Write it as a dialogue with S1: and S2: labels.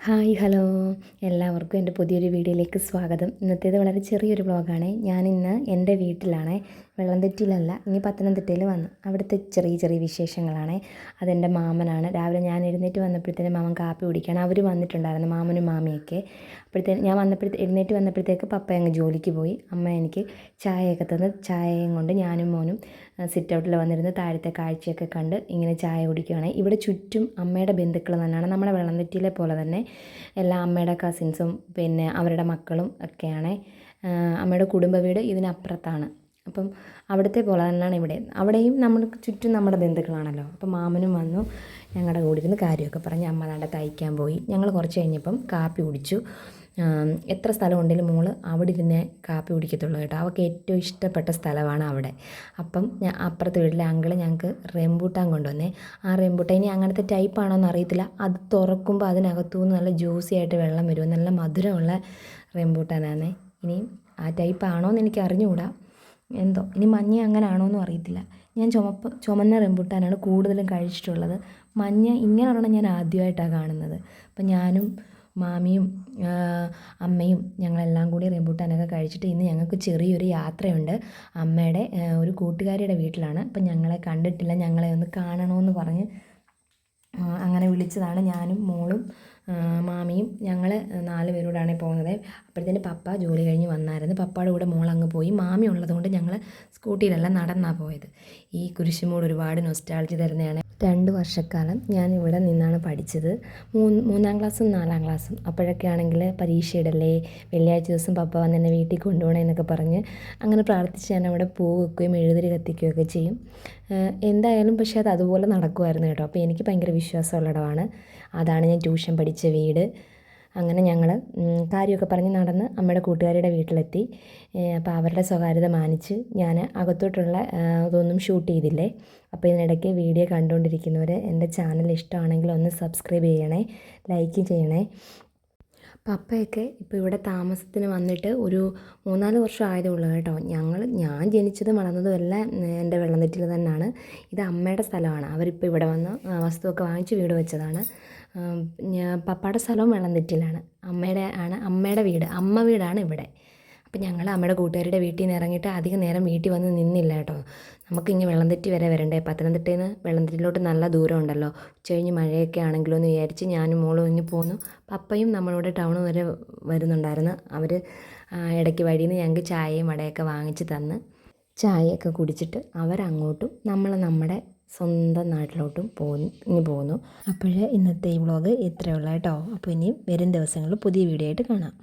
S1: Hi hello എല്ലാവർക്കും എൻ്റെ പുതിയൊരു വീഡിയോയിലേക്ക് സ്വാഗതം. ഇന്നത്തേത് വളരെ ചെറിയൊരു വ്ളോഗാണ്. ഞാനിന്ന് എൻ്റെ വീട്ടിലാണ്, വെള്ളംതെറ്റിയിലല്ല, ഇനി പത്തനംതിട്ടയിൽ വന്നു. അവിടുത്തെ ചെറിയ ചെറിയ വിശേഷങ്ങളാണ്. അതെൻ്റെ മാമനാണ്. രാവിലെ ഞാൻ എഴുന്നേറ്റ് വന്നപ്പോഴത്തേനും മാമൻ കാപ്പി കുടിക്കുകയാണ്. അവർ വന്നിട്ടുണ്ടായിരുന്നു, മാമനും മാമിയൊക്കെ. ഞാൻ എഴുന്നേറ്റ് വന്നപ്പോഴത്തേക്ക് പപ്പ അങ്ങ് ജോലിക്ക് പോയി. അമ്മ എനിക്ക് ചായയൊക്കെ തന്ന്, ചായയും കൊണ്ട് ഞാനും മോനും സിറ്റ് ഔട്ടിൽ വന്നിരുന്ന് താഴത്തെ കാഴ്ചയൊക്കെ കണ്ട് ഇങ്ങനെ ചായ കുടിക്കുകയാണ്. ഇവിടെ ചുറ്റും അമ്മയുടെ ബന്ധുക്കൾ തന്നെയാണ്. നമ്മുടെ വെള്ളംതെറ്റിയിലെ പോലെ തന്നെ എല്ലാ അമ്മയുടെ കസിൻസും പിന്നെ അവരുടെ മക്കളും ഒക്കെയാണ്. അമ്മയുടെ കുടുംബ വീട് ഇതിനപ്പുറത്താണ്. അപ്പം അവിടുത്തെ പോലെ തന്നെയാണ് ഇവിടെ. അവിടെയും നമ്മൾക്ക് ചുറ്റും നമ്മുടെ ബന്ധുക്കളാണല്ലോ. അപ്പം മാമനും വന്നു, ഞങ്ങളുടെ കൂടെ ഇരുന്ന് കാര്യമൊക്കെ പറഞ്ഞ് അമ്മ നാടെ തയ്ക്കാൻ പോയി. ഞങ്ങൾ കുറച്ച് കഴിഞ്ഞപ്പം കാപ്പി കുടിച്ചു. എത്ര സ്ഥലം ഉണ്ടെങ്കിലും മോള് അവിടെ ഇരുന്നേ കാപ്പി കുടിക്കത്തുള്ളൂ കേട്ടോ. അവൾക്ക് ഏറ്റവും ഇഷ്ടപ്പെട്ട സ്ഥലമാണ് അവിടെ. അപ്പം അപ്പുറത്തെ വീട്ടിലെ അങ്കിള് ഞങ്ങൾക്ക് റംബൂട്ടാൻ കൊണ്ടുവന്നേ. ആ റംബൂട്ടാൻ ഇനി അങ്ങനത്തെ ടൈപ്പാണോ എന്ന് അറിയത്തില്ല. അത് തുറക്കുമ്പോൾ അതിനകത്തുനിന്ന് നല്ല ജ്യൂസി ആയിട്ട് വെള്ളം വരും. നല്ല മധുരമുള്ള റംബൂട്ടാനാണ്. ഇനിയും ആ ടൈപ്പാണോ എന്ന് എനിക്ക് അറിഞ്ഞുകൂടാ. എന്തോ ഇനി മഞ്ഞ അങ്ങനെ ആണോ എന്നും അറിയത്തില്ല. ഞാൻ ചുമന്ന റംബൂട്ടാനാണ് കൂടുതലും കഴിച്ചിട്ടുള്ളത്. മഞ്ഞ ഇങ്ങനെ ഒരെണ്ണം ഞാൻ ആദ്യമായിട്ടാണ് കാണുന്നത്. അപ്പം ഞാനും മാമിയും അമ്മയും ഞങ്ങളെല്ലാം കൂടി റംബൂട്ടാനൊക്കെ കഴിച്ചിട്ട് ഇന്ന് ഞങ്ങൾക്ക് ചെറിയൊരു യാത്രയുണ്ട്. അമ്മയുടെ ഒരു കൂട്ടുകാരിയുടെ വീട്ടിലാണ്. അപ്പം ഞങ്ങളെ കണ്ടിട്ടില്ല, ഞങ്ങളെ ഒന്ന് കാണണമെന്ന് പറഞ്ഞ് അങ്ങനെ വിളിച്ചതാണ്. ഞാനും മോളും മാമിയും ഞങ്ങൾ 4 പേരോടാണ് പോകുന്നത്. അപ്പോഴത്തേന് പപ്പ ജോലി കഴിഞ്ഞ് വന്നായിരുന്നു. പപ്പയുടെ കൂടെ മോളങ്ങ് പോയി. മാമി ഉള്ളതുകൊണ്ട് ഞങ്ങൾ സ്കൂട്ടിയിലല്ല നടന്നാണ് പോയത്. ഈ കുരിശുമൂട് ഒരുപാട് നൊസ്റ്റാൾജി തരുന്നതാണ്. 2 വർഷക്കാലം ഞാൻ ഇവിടെ നിന്നാണ് പഠിച്ചത്. 3ാം ക്ലാസ്സും 4ാം ക്ലാസ്സും. അപ്പോഴൊക്കെ ആണെങ്കിൽ പരീക്ഷ ഇടല്ലേ, വെള്ളിയാഴ്ച ദിവസം പപ്പ വന്ന് എന്നെ വീട്ടിൽ കൊണ്ടുപോകണേ എന്നൊക്കെ പറഞ്ഞ് അങ്ങനെ പ്രാർത്ഥിച്ച് ഞാൻ അവിടെ പൂ വെക്കുകയും മെഴുകുതിരി കത്തിക്കുകയൊക്കെ ചെയ്യും. എന്തായാലും പക്ഷേ അത് അതുപോലെ നടക്കുമായിരുന്നു കേട്ടോ. അപ്പോൾ എനിക്ക് ഭയങ്കര വിശ്വാസമുള്ള ഇടമാണ്. അതാണ് ഞാൻ ട്യൂഷൻ പഠിച്ച വീട്. അങ്ങനെ ഞങ്ങൾ കാര്യമൊക്കെ പറഞ്ഞ് നടന്ന് അമ്മയുടെ കൂട്ടുകാരുടെ വീട്ടിലെത്തി. അപ്പോൾ അവരുടെ സ്വകാര്യത മാനിച്ച് ഞാൻ അകത്തോട്ടുള്ള ഇതൊന്നും ഷൂട്ട് ചെയ്തില്ലേ. അപ്പോൾ ഇതിനിടയ്ക്ക് വീഡിയോ കണ്ടുകൊണ്ടിരിക്കുന്നവർ എൻ്റെ ചാനൽ ഇഷ്ടമാണെങ്കിൽ ഒന്ന് സബ്സ്ക്രൈബ് ചെയ്യണേ, ലൈക്ക് ചെയ്യണേ. പപ്പയൊക്കെ ഇപ്പോൾ ഇവിടെ താമസത്തിന് വന്നിട്ട് ഒരു 3-4 വർഷം ആയതേ ഉള്ളൂ കേട്ടോ. ഞാൻ ജനിച്ചതും വളർന്നതും എല്ലാം എൻ്റെ വെള്ളംതെറ്റിൽ തന്നെയാണ്. ഇത് അമ്മയുടെ സ്ഥലമാണ്. അവരിപ്പോൾ ഇവിടെ വന്ന് വസ്തുവൊക്കെ വാങ്ങിച്ച് വീട് വെച്ചതാണ്. പപ്പയുടെ സ്ഥലവും വെള്ളംതെറ്റിലാണ്. അമ്മയുടെ വീട്, അമ്മ വീടാണ് ഇവിടെ. അപ്പം ഞങ്ങൾ അമ്മയുടെ കൂട്ടുകാരുടെ വീട്ടിൽ നിന്ന് ഇറങ്ങിയിട്ട് അധികം നേരം വീട്ടിൽ വന്ന് നിന്നില്ല കേട്ടോ. നമുക്കിങ്ങ് വെള്ളംതെറ്റി വരെ വരണ്ടേ. പത്തനംതിട്ടയിൽ നിന്ന് വെള്ളംതെറ്റിയിലോട്ട് നല്ല ദൂരം ഉണ്ടല്ലോ. ഉച്ചകഴിഞ്ഞ് മഴയൊക്കെ ആണെങ്കിലോ എന്ന് വിചാരിച്ച് ഞാനും മോളും ഇങ്ങ് പോന്നു. പപ്പയും നമ്മളോട് ടൗൺ വരെ വരുന്നുണ്ടായിരുന്നു. അവർ ഇടയ്ക്ക് വഴിയിൽ നിന്ന് ഞങ്ങൾക്ക് ചായയും വടയൊക്കെ വാങ്ങിച്ച് തന്ന് ചായയൊക്കെ കുടിച്ചിട്ട് അവരങ്ങോട്ടും നമ്മൾ നമ്മുടെ സ്വന്തം നാട്ടിലോട്ടും പോന്നു. അപ്പോഴേ ഇന്നത്തെ ഈ വ്ളോഗ് ഇത്രയേ ഉള്ളൂ കേട്ടോ. അപ്പോൾ ഇനിയും വരും ദിവസങ്ങളിൽ പുതിയ വീഡിയോ ആയിട്ട് കാണാം.